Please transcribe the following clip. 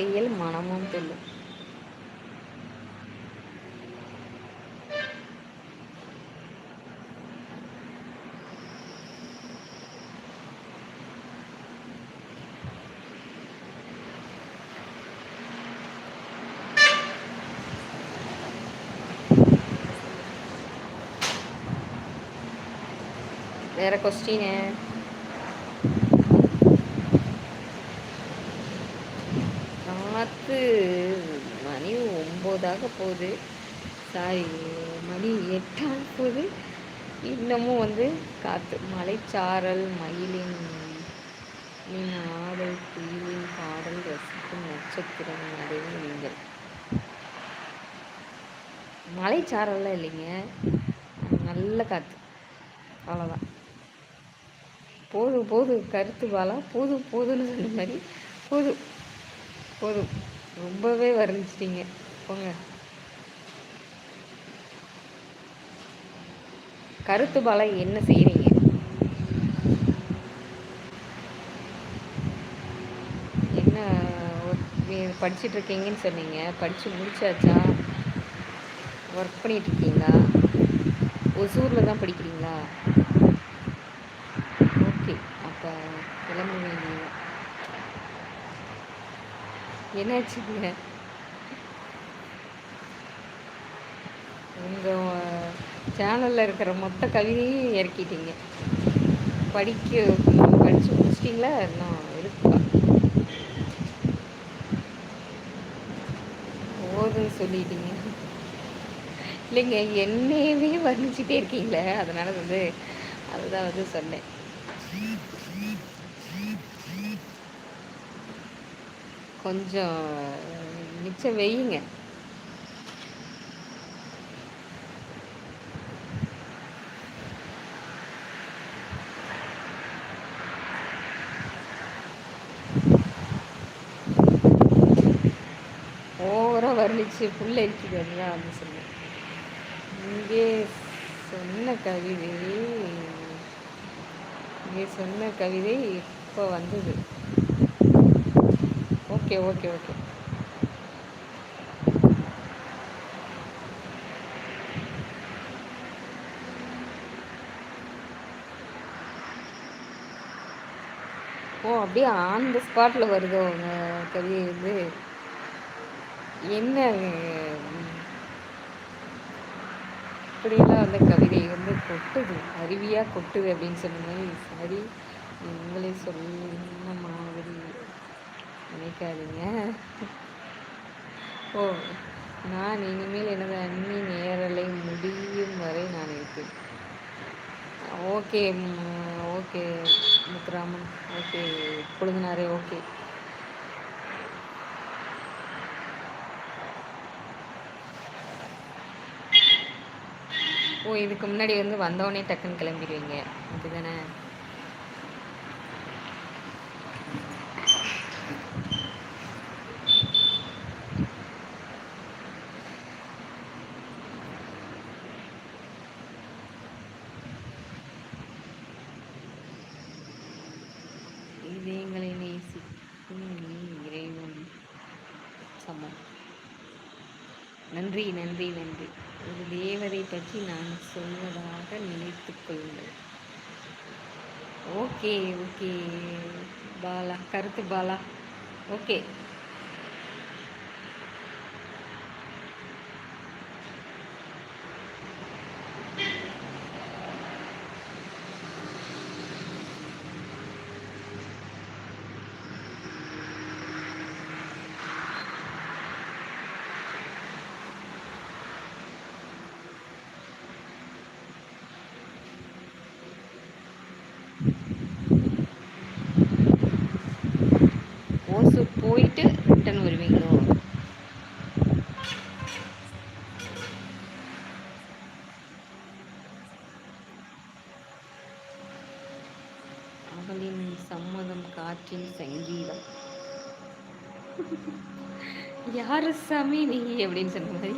செய்யல் மனமும் துள்ளும். வேற கொஸ்டினு? காற்று மணி 9 போகுது, சாரி மணி 8 போகுது. இன்னமும் வந்து காற்று, மலைச்சாரல், மயிலின் ஆடல், குயிலின் பாடல், ரசிக்கும் நட்சத்திரம் நடுவே நீங்கள். மலைச்சாரல்லாம் இல்லைங்க, நல்ல காற்று, அவ்வளோதான். போதும் போதும் கருத்து பாலா, போதும் போதும்னு சொன்ன மாதிரி போதும் போதும், ரொம்பவே வர்ணிச்சிட்டிங்க போங்க. கருத்து பாலா என்ன செய்கிறீங்க? என்ன படிச்சுட்ருக்கீங்கன்னு சொன்னீங்க, படித்து முடிச்சாச்சா? ஒர்க் பண்ணிகிட்ருக்கீங்களா? ஒசூரில் தான் படிக்கிறீங்களா? ஓகே, அப்போ கிளம்ப வேண்டிய. என்னாச்சுங்க? உங்கள் சேனலில் இருக்கிற மொத்த கவிதையும் இறக்கிட்டீங்க. படித்து முடிச்சிட்டிங்களா? இன்னும் இருக்கா? போதுன்னு சொல்லிட்டீங்க. இல்லைங்க, என்னையவே வர்ணிச்சிட்டே இருக்கீங்களே, அதனால் வந்து அதுதான் வந்து சொன்னேன். கொஞ்சம் மிச்சம் வையுங்க. ஓவராக வர்ணிச்சு புல் அடிக்குது, அதுதான் வந்து சொன்னேன். இங்கே சொன்ன கவிதை இப்போ வந்தது. Okay okay okay. ஓ, அப்படியே ஆன் த ஸ்பாட்டில் வருதோ உங்கள் கவிதை வந்து? என்ன இப்படியெல்லாம் வந்து கவிதை வந்து கொட்டுது, அருவியாக கொட்டுது அப்படின்னு சொன்ன மாதிரி. சரி, நீங்களே சொன்ன மாதிரி நினைக்காதீங்க. ஓ, நான் இனிமேல் எனது அண்ணி நேரலை முடியும் வரை நான் இருப்பேன். ஓகே ஓகே முத்துராமன், ஓகே கொழுந்தனாரே, ஓகே. ஓ, இதுக்கு முன்னாடி வந்து வந்தோடனே டக்குன்னு கிளம்பிடுவீங்க, அப்படிதானே? இதயங்களை நேசிக்கும் இறைவன் சமம். நன்றி நன்றி நன்றி. ஒரு தேவதை பற்றி நான் சொல்வதாக நினைத்து கொள்ளுங்கள். ஓகே ஓகே பாலா, கருத்து பாலா, ஓகே. ஓசூர் போயிட்டு ரிட்டன் வருவீங்களோ? அவளின் சம்மதம் காற்றின் சங்கீதம். யாரு சாமி நீ அப்படின்னு சொன்ன மாதிரி